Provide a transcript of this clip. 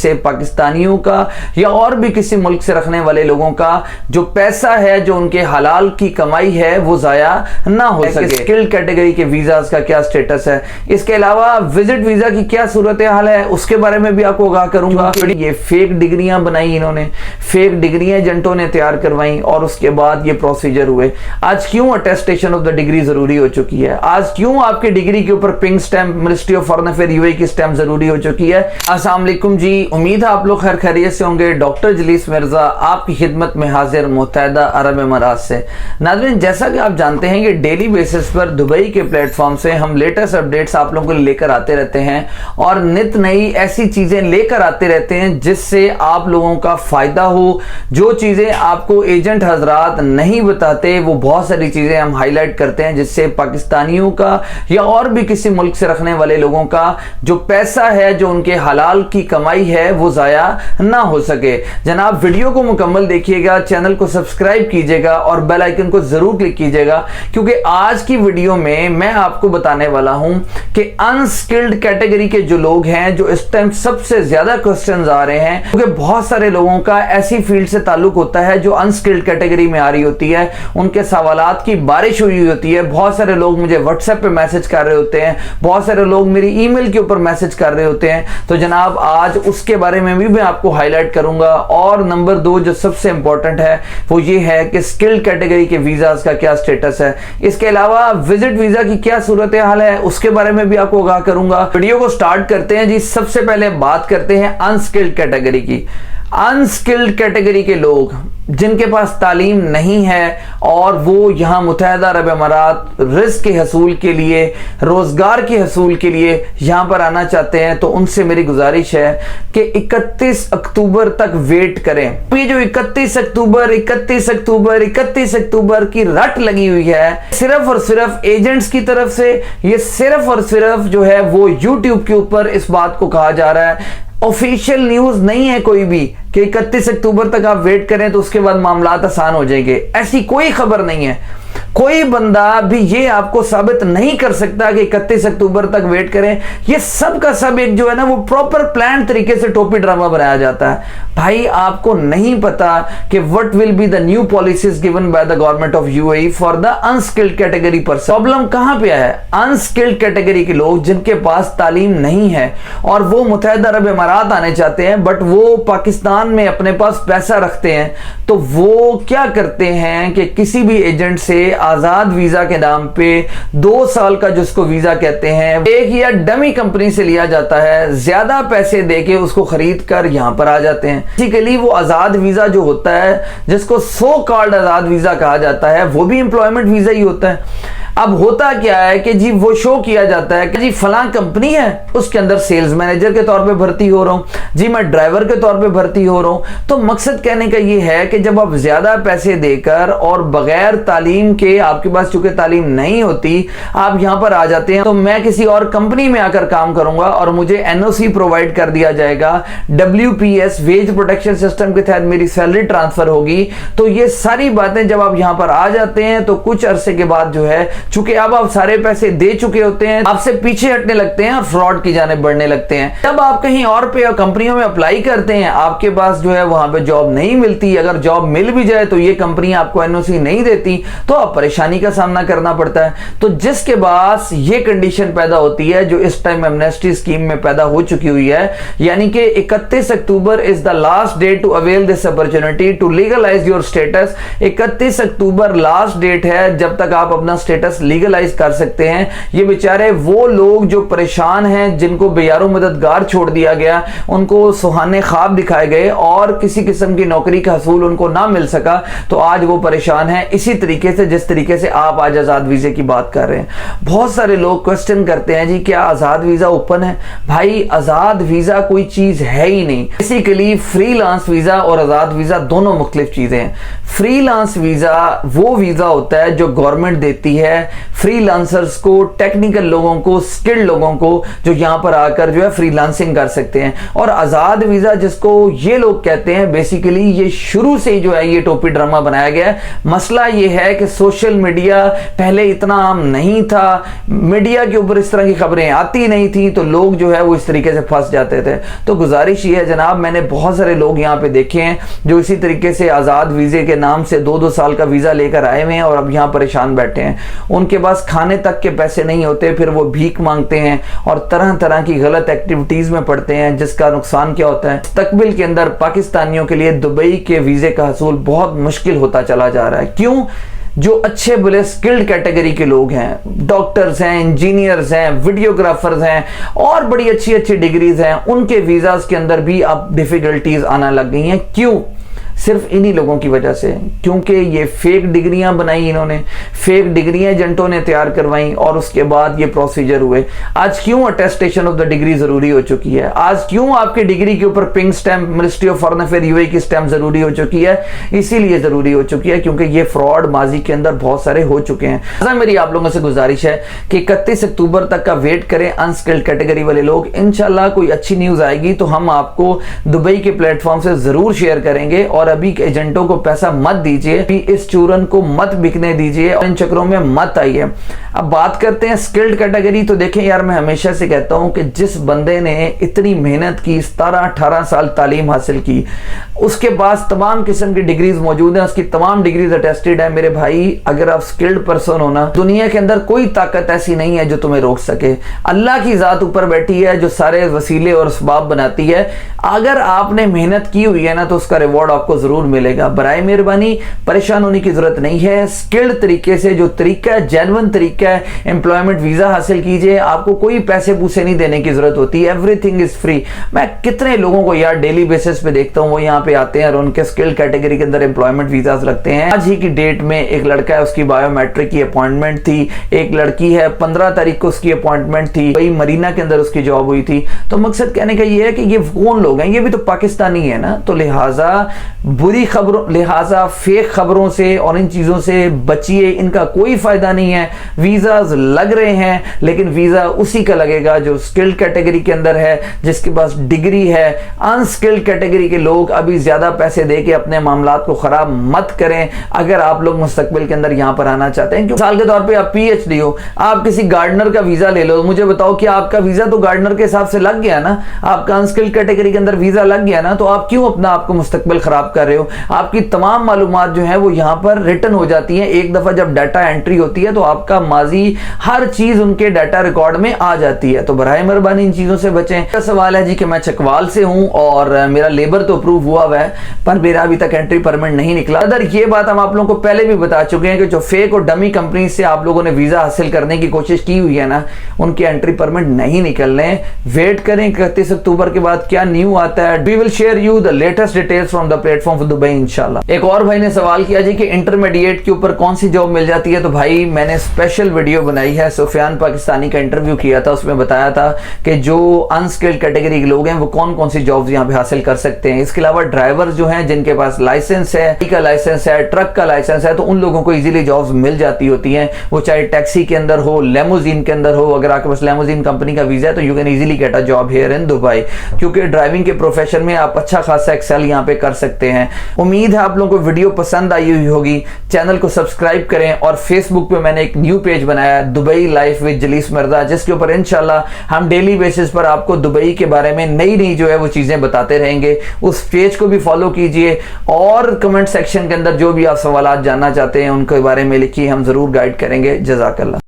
जिससे पाकिस्तानियों का या और भी किसी मुल्क से रखने वाले लोगों का जो पैसा है, जो उनके हलाल की कमाई है, वो जाया ना हो सके। स्किल्ड कैटेगरी के वीजाज का क्या स्टेटस है, इसके अलावा विजिट वीजा की क्या सूरत हाल है, उसके बारे में भी आपको आगाह करूंगा। ये फेक डिग्रियां बनाई इन्होंने, फेक डिग्रियां एजेंटों ने तैयार करवाई और उसके बाद ये प्रोसीजर हुए। आज क्यों अटेस्टेशन ऑफ द डिग्री जरूरी हो चुकी है, आज क्यों आपकी डिग्री के ऊपर pink stamp ministry of foreign affair UAE की स्टैंप जरूरी हो चुकी है। अस्सलाम वालेकुम जी, उम्मीद है आप लोग खैर खैरियत से होंगे। डॉक्टर जलीस मिर्जा आपकी खिदमत में हाजिर मुत्तहदा अरब अमारात से। नाज़रीन, जैसा कि आप जानते हैं कि डेली बेसिस पर दुबई के प्लेटफॉर्म से हम लेटेस्ट अपडेट्स आप लोगों को लेकर आते रहते हैं और नित नई ऐसी चीजें लेकर आते रहते हैं जिससे आप लोगों का फायदा हो। जो चीजें आपको एजेंट हजरात नहीं बताते वो बहुत सारी चीजें हम हाईलाइट करते हैं जिससे पाकिस्तानियों का या और भी किसी मुल्क से रखने वाले लोगों का जो पैसा है, जो उनके हलाल की कमाई है, वो जाया ना हो सके। जनाब, वीडियो को मुकम्मल देखिएगा, चैनल को सब्सक्राइब कीजिएगा और बेल आइकन को जरूर क्लिक कीजिएगा, क्योंकि आज की वीडियो में मैं आपको बताने वाला हूं कि अनस्किल्ड कैटेगरी के जो लोग हैं, जो इस टाइम सबसे ज्यादा क्वेश्चंस आ रहे हैं, क्योंकि बहुत सारे लोगों का ऐसी फील्ड से ताल्लुक होता है जो अनस्किल्ड कैटेगरी में आ रही होती है, उनके सवालात की बारिश हुई होती है। बहुत सारे लोग मुझे व्हाट्सएप पे मैसेज कर रहे होते हैं, बहुत सारे लोग मेरी ईमेल के ऊपर मैसेज कर रहे होते हैं। तो जनाब, आज उसके बारे में भी मैं आपको हाईलाइट करूंगा। और नंबर 2 जो सबसे इंपॉर्टेंट है वो ये है कि स्किल्ड कैटेगरी के वीजाज का क्या स्टेटस है, इसके अलावा विजिट वीजा की क्या सूरत हाल है, उसके बारे में भी आपको आगाह करूंगा। वीडियो को स्टार्ट करते हैं जी। सबसे पहले बात करते हैं अनस्किल्ड कैटेगरी की। अनस्किल्ड कैटेगरी के लोग जिनके पास तालीम नहीं है और वो यहाँ मुत्तहदा अरब अमारात रिस्क के हसूल के लिए, रोजगार के हसूल के लिए यहाँ पर आना चाहते हैं, तो उनसे मेरी गुजारिश है कि 31 अक्टूबर तक वेट करें। ये जो 31 अक्टूबर की रट लगी हुई है सिर्फ और सिर्फ एजेंट्स की तरफ से, ये सिर्फ और सिर्फ जो है वो यूट्यूब के ऊपर इस बात को कहा जा रहा है। ऑफिशियल न्यूज नहीं है कोई भी कि 31 अक्टूबर तक आप वेट करें तो उसके बाद मामलात आसान हो जाएंगे, ऐसी कोई खबर नहीं है। कोई बंदा भी ये आपको साबित नहीं कर सकता कि 31 अक्टूबर तक वेट करें। ये सब का सब एक जो है ना वो प्रॉपर प्लान तरीके से टोपी ड्रामा बनाया जाता है। भाई, आपको नहीं पता कि what will be the new policies given by the government of UAE for the unskilled category पर। प्रॉब्लम कहां पे है? अनस्किल्ड कैटेगरी के लोग जिनके पास तालीम नहीं है और वो मुत्तहदा अरब अमारात आने चाहते हैं, बट वो पाकिस्तान में अपने पास पैसा रखते हैं, तो वो क्या करते हैं कि किसी भी एजेंट से आजाद वीजा के नाम पे 2 साल का जिसको वीजा कहते हैं, एक या डमी कंपनी से लिया जाता है, ज्यादा पैसे देके उसको खरीद कर यहां पर आ जाते हैं। बेसिकली वो आजाद वीजा जो होता है, जिसको सो कॉल्ड आजाद वीजा कहा जाता है, वो भी एम्प्लॉयमेंट वीजा ही होता है। अब होता क्या है कि जी वो शो किया जाता है कि जी फलां कंपनी है, उसके अंदर सेल्स मैनेजर के तौर पे भर्ती हो रहा हूं, जी मैं ड्राइवर के तौर पे भर्ती हो रहा हूं। तो मकसद कहने का ये है कि जब आप ज्यादा पैसे देकर और बगैर तालीम के, आपके पास चूंकि तालीम नहीं होती, आप यहां पर आ जाते हैं, तो मैं किसी और कंपनी में आकर काम करूंगा और मुझे एनओसी प्रोवाइड कर दिया जाएगा, WPS वेज प्रोटेक्शन सिस्टम के तहत मेरी सैलरी ट्रांसफर होगी। तो ये सारी बातें जब आप यहां पर आ जाते हैं तो कुछ अरसे के बाद जो है, चूंकि अब आप सारे पैसे दे चुके होते हैं, आपसे पीछे हटने लगते हैं और फ्रॉड की जाने बढ़ने लगते हैं। तब आप कहीं और पे कंपनियों में अप्लाई करते हैं, आपके पास जो है वहां पे जॉब नहीं मिलती, अगर जॉब मिल भी जाए तो ये कंपनी आपको एनओसी नहीं देती, तो आप परेशानी का सामना करना पड़ता है। तो जिसके बाद ये कंडीशन पैदा होती है जो इस टाइम एमनेस्टी स्कीम में पैदा हो चुकी हुई है, यानी कि 31 October is the last date to avail this opportunity to legalise your status. 31 अक्टूबर लास्ट डेट है जब तक आप अपना स्टेटस लीगलाइज कर सकते हैं। ये बेचारे वो लोग जो परेशान हैं, जिनको बेयारो मददगार छोड़ दिया गया, उनको सुहाने ख्वाब दिखाए गए और किसी किस्म की नौकरी का हसूल उनको ना मिल सका, तो आज वो परेशान है इसी तरीके से जिस तरीके से आप आज आजाद वीजे की बात कर रहे हैं। बहुत सारे लोग क्वेश्चन करते हैं जी क्या आजाद वीजा ओपन है? भाई, आजाद वीजा कोई चीज है ही नहीं। बेसिकली फ्रीलांस वीजा और आजाद वीजा दोनों मुख्तलिफ चीजें हैं। फ्रीलांस वीजा वो वीजा होता है जो गवर्नमेंट देती है फ्रीलांसर्स को, टेक्निकल लोगों को, स्किल्ड लोगों को, जो यहां पर आकर जो है फ्रीलांसिंग कर सकते हैं। और आजाद वीजा जिसको ये लोग कहते हैं, बेसिकली ये शुरू से जो है ये टोपी ड्रामा बनाया गया है। मसला ये है कि सोशल मीडिया पहले इतना आम नहीं था, मीडिया के ऊपर इस तरह की खबरें आती नहीं थी, तो लोग जो है वो इस तरीके से फंस जाते थे। तो गुजारिश ये है जनाब, मैंने बहुत सारे लोग यहां पे देखे हैं जो इसी तरीके से आजाद वीजे के नाम से 2-2 साल का वीजा लेकर आए हुए हैं और अब यहां परेशान बैठे हैं। उनके पास खाने तक के पैसे नहीं होते, फिर वो भीख मांगते हैं और तरह तरह की गलत एक्टिविटीज में पड़ते हैं, जिसका नुकसान क्या होता है, मुस्तकबिल के अंदर पाकिस्तानियों के लिए दुबई के वीजे का हसूल बहुत मुश्किल होता चला जा रहा है। क्यों? जो अच्छे बुरे स्किल्ड कैटेगरी के लोग हैं, डॉक्टर्स हैं, इंजीनियर्स हैं, वीडियोग्राफर्स हैं और बड़ी अच्छी अच्छी डिग्रीज हैं, उनके वीजाज के अंदर भी अब डिफिकल्टीज आना लग गई हैं। क्यों? सिर्फ इन्हीं लोगों की वजह से, क्योंकि ये फेक डिग्रियां बनाई इन्होंने, फेक डिग्रियां एजेंटों ने तैयार करवाई और उसके बाद ये प्रोसीजर हुए। आज क्यों अटेस्टेशन ऑफ द डिग्री जरूरी हो चुकी है? आज क्यों आपकी डिग्री के ऊपर pink stamp, ministry of foreign affair UAE की स्टैंप जरूरी हो चुकी है? इसीलिए जरूरी हो चुकी है क्योंकि ये फ्रॉड माजी के अंदर बहुत सारे हो चुके हैं। मेरी आप लोगों से गुजारिश है कि 31 अक्टूबर तक का वेट करें अनस्किल्ड कैटेगरी वाले लोग। इंशाल्लाह कोई अच्छी न्यूज आएगी तो हम आपको दुबई के प्लेटफॉर्म से जरूर शेयर करेंगे। और अभी के एजेंटों को पैसा मत दीजिए, इस चूरन को मत बिकने दीजिए और इन चक्रों में मत आइए। अब बात करते हैं स्किल्ड कैटेगरी। तो देखें यार, मैं हमेशा से कहता हूं कि जिस बंदे ने इतनी मेहनत की, 17-18 साल तालीम हासिल की, उसके पास तमाम किस्म की डिग्रीज मौजूद हैं, उसकी तमाम डिग्रीज अटेस्टेड है। मेरे भाई, अगर आप स्किल्ड पर्सन हो ना, दुनिया के अंदर कोई ताकत ऐसी नहीं है जो तुम्हें रोक सके। अल्लाह की जात ऊपर बैठी है जो सारे वसीले और असबाब बनाती है। अगर आपने मेहनत की हुई है ना तो उसका रिवॉर्ड आपको जरूर मिलेगा। बराए मेहरबानी परेशान होने की जरूरत नहीं है। स्किल्ड तरीके से, जो तरीका है, जेन्युइन तरीका है, एम्प्लॉयमेंट वीजा हासिल कीजिए। आपको कोई पैसे पूसे नहीं देने की जरूरत होती, एवरीथिंग इज फ्री। मैं कितने लोगों को यार डेली बेसिस पे देखता हूं, वो यहाँ पे आते हैं और उनके स्किल्ड कैटेगरी के अंदर एम्प्लॉयमेंट वीजा रखते हैं। आज ही की डेट में एक लड़का है, उसकी बायोमेट्रिक की अपॉइंटमेंट थी। एक लड़की है, 15 तारीख को उसकी अपॉइंटमेंट थी, वही मरीना के अंदर उसकी जॉब हुई थी। तो मकसद कहने का ये है कि ये कौन लोग हैं? ये भी तो पाकिस्तानी है ना। तो लिहाजा बुरी खबरों, लिहाजा फेक खबरों से और इन चीजों से बचिए, इनका कोई फायदा नहीं है। वीजाज लग रहे हैं लेकिन वीजा उसी का लगेगा जो स्किल्ड कैटेगरी के अंदर है, जिसके पास डिग्री है। अनस्किल्ड कैटेगरी के लोग अभी ज्यादा पैसे देके अपने मामलात को खराब मत करें अगर आप लोग मुस्तकबिल के अंदर यहां पर आना चाहते हैं। मिसाल के तौर पे आप पीएचडी हो, आप किसी गार्डनर का वीजा ले लो, मुझे बताओ कि आपका वीजा तो गार्डनर के हिसाब से लग गया ना, आपका अनस्किल्ड कैटेगरी के अंदर वीजा लग गया ना, तो आप क्यों अपना आपको मुस्तकबिल खराब कर रहे हो? आपकी तमाम मालूमात जो है वो यहां पर रिटर्न हो जाती है। एक दफा जब डाटा एंट्री होती है तो आपका माजी हर चीज उनके डाटा रिकॉर्ड में आ जाती है। तो बराए मेहरबानी इन चीजों से बचें। का सवाल है जी कि मैं चकवाल से हूं और मेरा लेबर तो अप्रूव हुआ हुआ है पर मेरा अभी तक एंट्री परमिट नहीं निकला। अदर ये बात हम आप लोगों को पहले भी बता चुके हैं कि जो फेक और डमी कंपनी से आप लोगों ने वीजा हासिल करने की कोशिश की हुई है ना, उनकी एंट्री परमिट नहीं निकलने। वेट करें 31 अक्टूबर के बाद क्या न्यू आता है। We will share you the latest details from the platform for Dubai इंशाल्लाह। एक और भाई ने सवाल किया जी कि इंटरमीडिएट के ऊपर कौन सी जॉब मिल जाती है। तो भाई मैंने स्पेशल वीडियो बनाई है, सुफियान पाकिस्तानी का इंटरव्यू किया था, उसमें बताया था कि जो अनस्किल्ड कैटेगरी के लोग हैं वो कौन कौन सी जॉब्स यहाँ पे हासिल कर सकते हैं। इसके अलावा ड्राइवर जो हैं जिनके पास लाइसेंस है, का लाइसेंस है, ट्रक का लाइसेंस है, तो उन लोगों को इजीली जॉब्स मिल जाती होती हैं। वो चाहे टैक्सी के अंदर हो, लेमोजीन के अंदर हो। अगर आपके पास लेमोजीन कंपनी का वीजा है तो you can easily get a job here in Dubai, क्योंकि ड्राइविंग के प्रोफेशन में आप अच्छा खासा एक्सेल यहाँ पे कर सकते हैं। उम्मीद है आप लोगों को वीडियो पसंद आई हुई होगी। चैनल को सब्सक्राइब करें और फेसबुक पे मैंने एक न्यू पेज बनाया है, Dubai life with Jalees Mirza, जिसके ऊपर इंशाल्लाह हम डेली बेसिस पर आपको दुबई के बारे में नई नई जो है वो चीजें बताते रहेंगे। उस पेज को भी फॉलो कीजिए और कमेंट सेक्शन के अंदर जो भी आप सवाल जानना चाहते हैं उनके बारे में लिखिए, हम जरूर गाइड करेंगे। जज़ाकल्लाह।